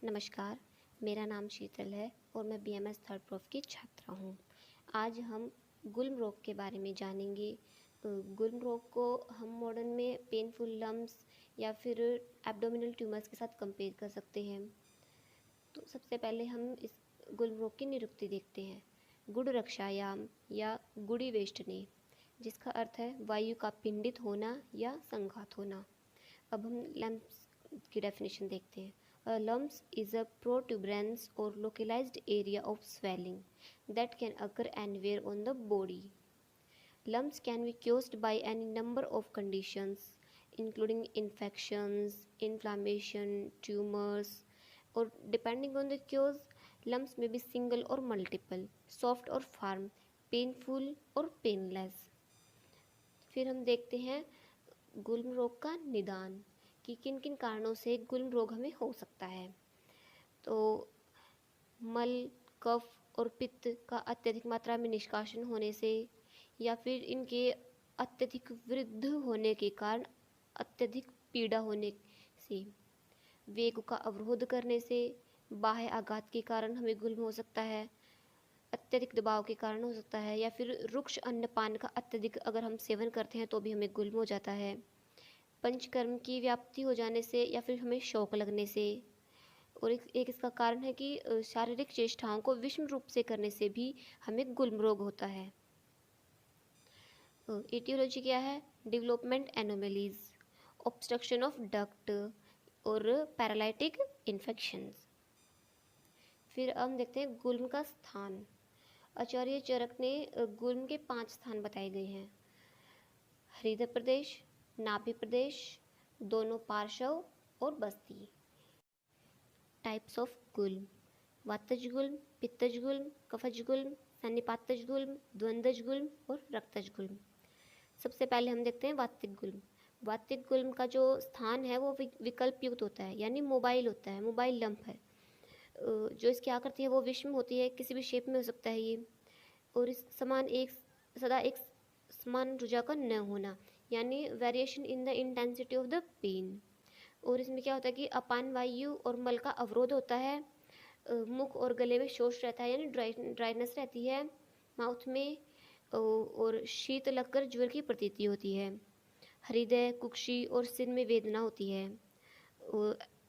नमस्कार, मेरा नाम शीतल है और मैं बीएमएस थर्ड प्रोफ की छात्रा हूँ। आज हम गुल्म रोग के बारे में जानेंगे। गुल्म रोग को हम मॉडर्न में पेनफुल लम्प्स या फिर एब्डोमिनल ट्यूमर्स के साथ कंपेयर कर सकते हैं। तो सबसे पहले हम इस गुल्म रोग की निरुक्ति देखते हैं। गुड़ रक्षायाम या गुड़ी वेष्टने, जिसका अर्थ है वायु का पिंडित होना या संघात होना। अब हम लम्प्स की डेफिनेशन देखते हैं। A lumps is a protuberance or localized area of swelling that can occur anywhere on the body. Lumps can be caused by any number of conditions, including infections, inflammation, tumors, or depending on the cause, lumps may be single or multiple, soft or firm, painful or painless. फिर हम देखते हैं गुल्म रोग का निदान कि किन किन कारणों से गुल्म रोग हमें हो सकता है। तो मल, कफ और पित्त का अत्यधिक मात्रा में निष्कासन होने से या फिर इनके अत्यधिक वृद्ध होने के कारण अत्यधिक पीड़ा होने से, वेग का अवरोध करने से, बाह्य आघात के कारण हमें गुल्म हो सकता है, अत्यधिक दबाव के कारण हो सकता है, या फिर रुक्ष अन्नपान का अत्यधिक अगर हम सेवन करते हैं तो भी हमें गुल्म हो जाता है। पंचकर्म की व्याप्ति हो जाने से या फिर हमें शौक लगने से, और एक इसका कारण है कि शारीरिक चेष्टाओं को विषम रूप से करने से भी हमें गुल्म रोग होता है। एटियोलॉजी क्या है? Development anomalies, obstruction of duct और पैरालिटिक इन्फेक्शंस। फिर हम देखते हैं गुल्म का स्थान। आचार्य चरक ने गुल्म के 5 स्थान बताए गए हैं। हृदय प्रदेश, नाभि प्रदेश, दोनों पार्श्व और बस्ती। टाइप्स ऑफ गुल्म: वातज गुल्म, पित्तज गुल्म, कफज गुल्म, सन्निपातज गुल्म, द्वंद्वज गुल्म और रक्तज गुल्म। सबसे पहले हम देखते हैं वातिक गुल्म। वातिक गुल्म का जो स्थान है वो विकल्प युक्त होता है, यानी मोबाइल होता है, मोबाइल लंप है। जो इसकी आकृति है वो विषम होती है, किसी भी शेप में हो सकता है ये, और इस सदा एक समान रुझा का न होना, यानी variation in the intensity of the pain. और इसमें क्या होता है कि अपान वायु और मल का अवरोध होता है, मुख और गले में शोष रहता है, यानी ड्राइनेस रहती है माउथ में, और शीत लगकर ज्वर की प्रतीति होती है। हृदय, कुक्षी और सिर में वेदना होती है।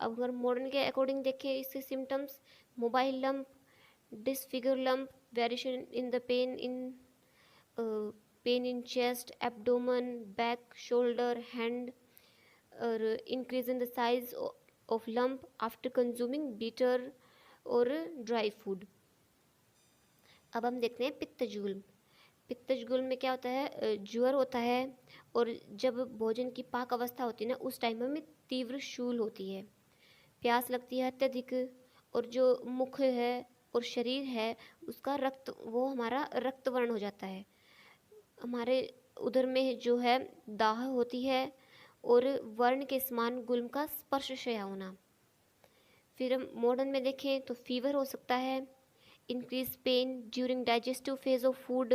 अब अगर मॉडर्न के अकॉर्डिंग देखें इसके symptoms: mobile lump, disfigure lump, variation in the pain in chest, abdomen, back, shoulder, hand, और increase in the size of lump after consuming bitter और ड्राई फूड। अब हम देखते हैं पित्तज गुल्म। पित्तज गुल्म में क्या होता है? ज्वर होता है, और जब भोजन की पाक अवस्था होती है ना, उस टाइम में तीव्र शूल होती है, प्यास लगती है अत्यधिक, और जो मुख है और शरीर है उसका रक्त, वो हमारा रक्त वर्ण हो जाता है। हमारे उदर में जो है दाह होती है, और वर्ण के समान गुल्म का स्पर्शशया होना। फिर हम मॉडर्न में देखें तो फीवर हो सकता है, increase pain during digestive phase of food,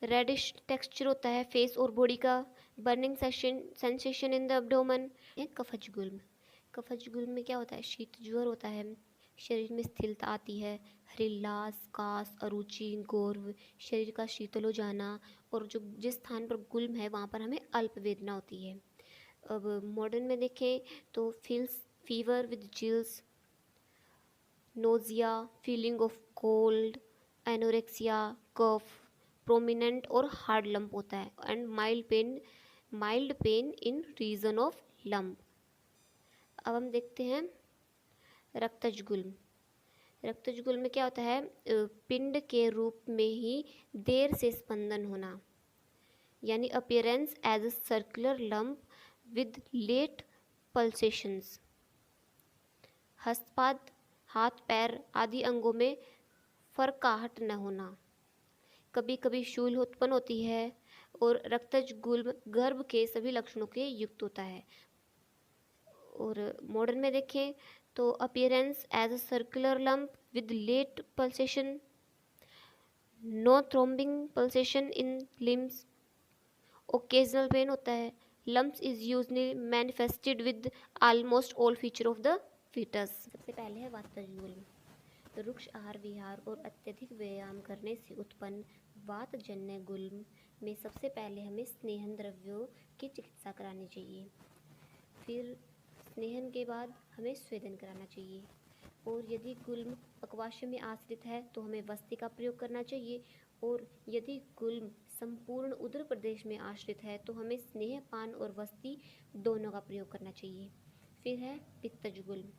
reddish texture होता है फेस और बॉडी का, burning sensation in the abdomen. कफज गुल्म। कफज गुल्म में क्या होता है? शीत ज्वर होता है, शरीर में स्थिरता आती है, हृल्लास, कास, अरुचि, गौरव, शरीर का शीतल हो जाना, और जो जिस स्थान पर गुल्म है वहाँ पर हमें अल्प वेदना होती है। अब मॉडर्न में देखें तो fever with chills, nausea, feeling of cold, anorexia, cough, prominent और हार्ड लंप होता है, and mild pain in region of lump. अब हम देखते हैं रक्तज गुल्म। रक्तज गुल्म में क्या होता है? पिंड के रूप में ही देर से स्पंदन होना, यानी appearance as a circular lump with late pulsations. हस्तपाद, हाथ पैर आदि अंगों में फरकाहट न होना, कभी कभी शूल उत्पन्न होती है, और रक्तज गुल्म गर्भ के सभी लक्षणों के युक्त होता है। और मॉडर्न में देखें तो appearance as a circular lump with late pulsation, no throbbing pulsation in limbs, occasional pain होता है। Lumps is usually manifested with almost all feature of the foetus. सबसे पहले है वातज गुल्म। रुक्ष आहार विहार और अत्यधिक व्यायाम करने से उत्पन्न वातजन्य गुल्म में सबसे पहले हमें स्नेहन द्रव्यों की चिकित्सा करानी चाहिए। फिर स्नेहन के बाद हमें स्वेदन कराना चाहिए। और यदि गुल्म पक्वाशय में आश्रित है तो हमें वस्ति का प्रयोग करना चाहिए। और यदि गुल्म संपूर्ण उदर प्रदेश में आश्रित है तो हमें स्नेहपान और वस्ति दोनों का प्रयोग करना चाहिए। फिर है पित्तज गुल्म।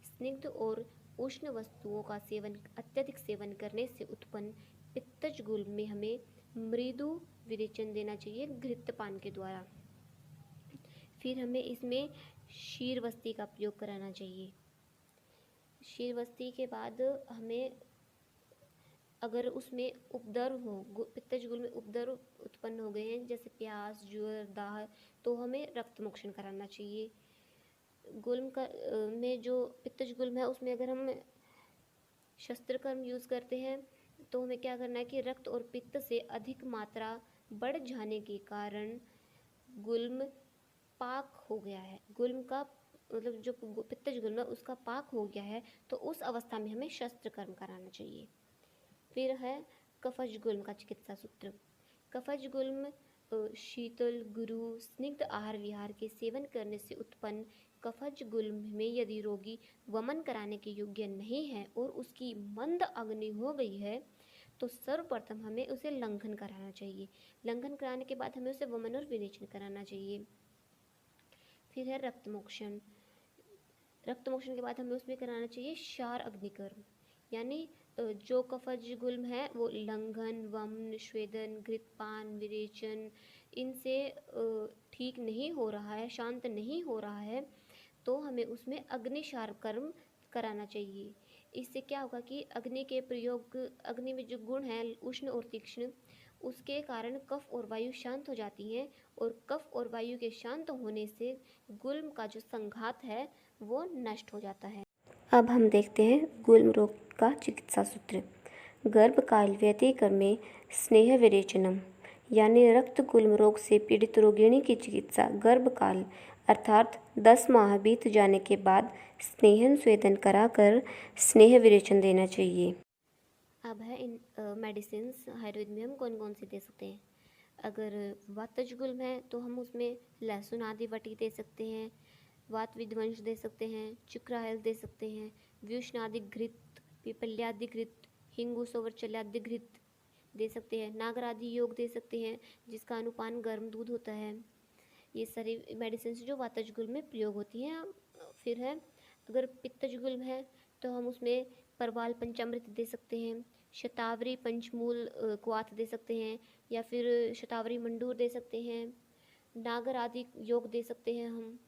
स्निग्ध और उष्ण वस्तुओं का सेवन अत्यधिक सेवन करने से उत्पन्न पित्तज गुल्म में हमें मृदु विरेचन देना चाहिए घृतपान के द्वारा। फिर हमें इसमें शीरवस्ती का प्रयोग कराना चाहिए। शीरवस्ती के बाद हमें अगर उसमें उपद्रव हो, पित्तज गुल्म में उपद्रव उत्पन्न हो गए हैं जैसे प्यास, ज्वर, दाह, तो हमें रक्त मोक्षण कराना चाहिए। गुल्म का में जो पित्तज गुल्म है उसमें अगर हम शस्त्रकर्म यूज़ करते हैं तो हमें क्या करना है कि रक्त और पित्त से अधिक मात्रा बढ़ जाने के कारण गुल्म पाक हो गया है, गुल्म का मतलब जो पित्तज गुल्म है उसका पाक हो गया है, तो उस अवस्था में हमें शस्त्रकर्म कराना चाहिए। फिर है कफज गुल्म का चिकित्सा सूत्र। कफज गुल्म शीतल, गुरु, स्निग्ध आहार विहार के सेवन करने से उत्पन्न कफज गुल्म में यदि रोगी वमन कराने के योग्य नहीं है और उसकी मंद अग्नि हो गई है तो सर्वप्रथम हमें उसे लंघन कराना चाहिए। लंघन कराने के बाद हमें उसे वमन और विरेचन कराना चाहिए। फिर है रक्त मोक्षण। रक्त मोक्षण के बाद हमें उसमें कराना चाहिए क्षार अग्निकर्म। यानी जो कफज गुल्म है वो लंघन, वमन, स्वेदन, घृतपान, विरेचन इनसे ठीक नहीं हो रहा है, शांत नहीं हो रहा है, तो हमें उसमें अग्निक्षार कर्म कराना चाहिए। इससे क्या होगा कि अग्नि के प्रयोग, अग्नि में जो गुण है उष्ण और तीक्ष्ण, उसके कारण कफ और वायु शांत हो जाती हैं और कफ और वायु के शांत होने से गुल्म का जो संघात है वो नष्ट हो जाता है। अब हम देखते हैं गुल्म रोग का चिकित्सा सूत्र। गर्भकाल व्यतिक्रम में स्नेह विरेचनम यानी रक्त गुल्म रोग से पीड़ित रोगिणी की चिकित्सा गर्भकाल अर्थात 10 माह बीत जाने के बाद स्नेहन स्वेदन कराकर स्नेह विरेचन देना चाहिए। अब है इन मेडिसिन आयुर्वेद में हम कौन कौन सी दे सकते हैं। अगर वातज गुल्म है तो हम उसमें लहसुन आदि वटी दे सकते हैं, वात विध्वंस दे सकते हैं, चुक्रायल दे सकते हैं, व्यूष्णादि घृत, पिपल्यादि घृत, हिंगू सोवरचल्यादि घृत दे सकते हैं, नागरादि योग दे सकते हैं जिसका अनुपान गर्म दूध होता है। ये सारी मेडिसिन जो वातज गुल्म में प्रयोग होती हैं। फिर है अगर पित्तज गुल्म है तो हम उसमें परवाल पंचामृत दे सकते हैं, शतावरी पंचमूल क्वाथ दे सकते हैं या फिर शतावरी मंडूर दे सकते हैं, नागर आदि योग दे सकते हैं हम,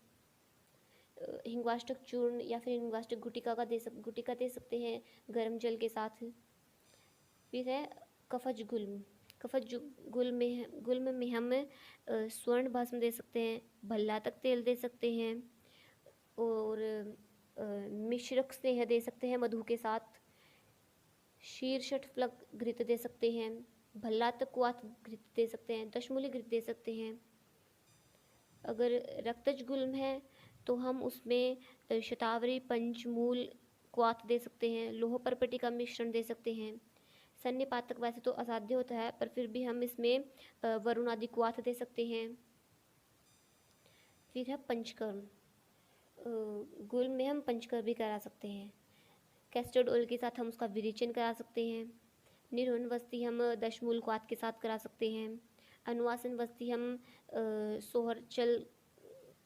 हिंगवाष्टक चूर्ण या फिर हिंगवाष्टक गुटिका दे सकते हैं गर्म जल के साथ। फिर है कफज गुल्म। कफज गुल्म में हम स्वर्ण भस्म दे सकते हैं, भल्लातक तेल दे सकते हैं और मिश्रक स्नेह दे सकते हैं मधु के साथ, शीर्षट फलक घृत दे सकते हैं, भल्लातक क्वाथ घृत दे सकते हैं, दशमूली घृत दे सकते हैं। अगर रक्तज गुल्म है तो हम उसमें शतावरी पंचमूल क्वाथ दे सकते हैं, लोह परपटी का मिश्रण दे सकते हैं। सन्निपातक वैसे तो असाध्य होता है पर फिर भी हम इसमें वरुण आदि क्वाथ दे सकते हैं। फिर है पंचकर्म। गुल्म में हम पंचकर्म भी करा सकते हैं। कैस्टर्ड ऑयल के साथ हम उसका विरेचन करा सकते हैं। निर्वन वस्ती हम दशमूल क्वाथ के साथ करा सकते हैं। अनुवासन वस्ती हम सोहरचल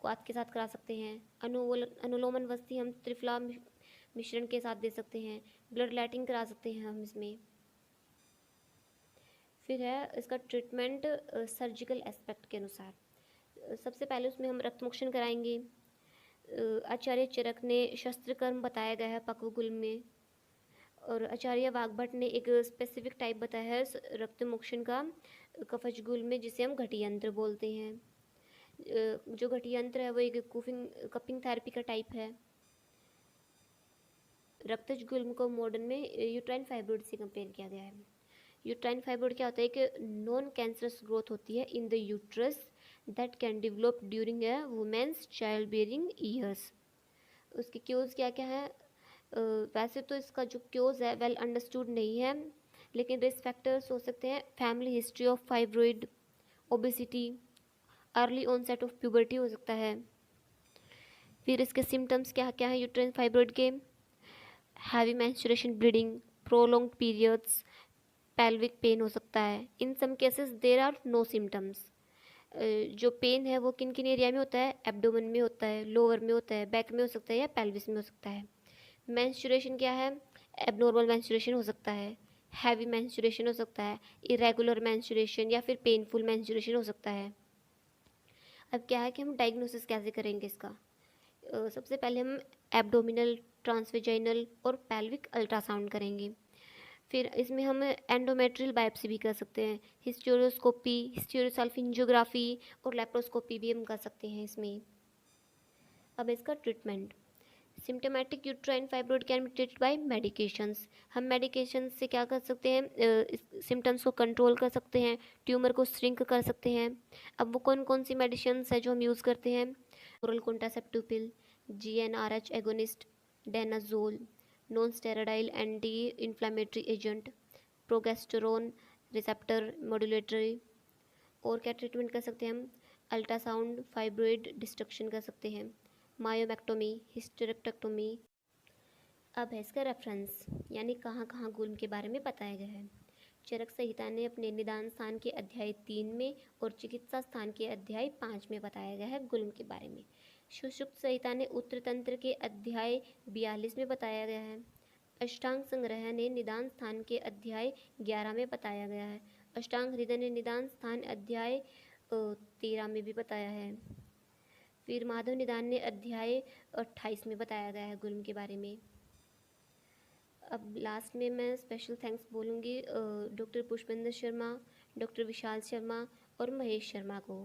क्वाथ के साथ करा सकते हैं। अनुलोमन वस्ती हम त्रिफला मिश्रण के साथ दे सकते हैं। ब्लड लैटिंग करा सकते हैं हम इसमें। फिर है इसका ट्रीटमेंट सर्जिकल एस्पेक्ट के अनुसार। सबसे पहले उसमें हम रक्त मोक्षण कराएंगे। आचार्य चरक ने शस्त्रकर्म बताया गया है पक्व गुल्म में, और आचार्य वाग्भट ने एक स्पेसिफिक टाइप बताया है रक्त मोक्षण का कफज गुल्म में जिसे हम घटी यंत्र बोलते हैं। जो घटी यंत्र है वो एक कपिंग थेरेपी का टाइप है। रक्तज गुल्म को मॉडर्न में यूट्राइन फाइब्रोइड से कंपेयर किया गया है। यूट्राइन फाइब्रोइड क्या होता है कि नॉन कैंसरस ग्रोथ होती है in the uterus that can develop during a women's child bearing years. उसके क्यूज़ क्या क्या है? वैसे तो इसका जो क्यूज़ है वेल अंडरस्टूड नहीं है, लेकिन रिस्क फैक्टर्स हो सकते हैं family history of fibroid, obesity, early onset of puberty हो सकता है। फिर इसके सिम्टम्स क्या क्या है यूट्राइन फाइब्रॉइड के? Heavy menstruation, bleeding, prolonged periods, pelvic pain हो सकता है। In some cases there are no symptoms. जो पेन है वो किन किन एरिया में होता है? एब्डोमेन में होता है, लोअर में होता है, बैक में हो सकता है या पेल्विस में हो सकता है। मेंस्ट्रुएशन क्या है? एबनॉर्मल मेंस्ट्रुएशन हो सकता है, हैवी मेंस्ट्रुएशन हो सकता है, इरेगुलर मेंस्ट्रुएशन या फिर पेनफुल मेंस्ट्रुएशन हो सकता है। अब क्या है कि हम डायग्नोसिस कैसे करेंगे इसका? सबसे पहले हम एब्डोमिनल, ट्रांसवेजाइनल और पेल्विक अल्ट्रासाउंड करेंगे। फिर इसमें हम एंडोमेट्रियल बायोप्सी भी कर सकते हैं, हिस्टेरोस्कोपी, हिस्टेरोसल्फिंजियोग्राफी और लेप्रोस्कोपी भी हम कर सकते हैं इसमें। अब इसका treatment, symptomatic uterine fibroid can be treated by medications. हम मेडिकेशंस से क्या कर सकते हैं? सिम्टम्स को कंट्रोल कर सकते हैं, ट्यूमर को श्रिंक कर सकते हैं। अब वो कौन कौन सी मेडिसिन्स है जो हम यूज़ करते हैं? Oral contraceptive pill, GnRH agonist, danazol, non steroidal anti inflammatory agent, progesterone receptor modulatory. और क्या ट्रीटमेंट कर सकते हैं हम? अल्ट्रासाउंड फाइब्रॉइड डिस्ट्रक्शन कर सकते हैं, मायोमेक्टोमी, हिस्टेरेक्टोमी। अब है इसका रेफरेंस, यानी कहाँ कहाँ गुल्म के बारे में बताया गया है। चरक संहिता ने अपने निदान स्थान के अध्याय 3 में और चिकित्सा स्थान के अध्याय 5 में बताया गया है गुल्म के बारे में। सुश्रुत संहिता ने उत्तर तंत्र के अध्याय 42 में बताया गया है। अष्टांग संग्रह ने निदान स्थान के अध्याय 11 में बताया गया है। अष्टांग हृदय ने निदान स्थान अध्याय 13 में भी बताया है। फिर माधव निदान ने अध्याय 28 में बताया गया है गुल्म के बारे में। अब लास्ट में मैं स्पेशल थैंक्स बोलूँगी डॉक्टर पुष्पेंद्र शर्मा, डॉक्टर विशाल शर्मा और महेश शर्मा को।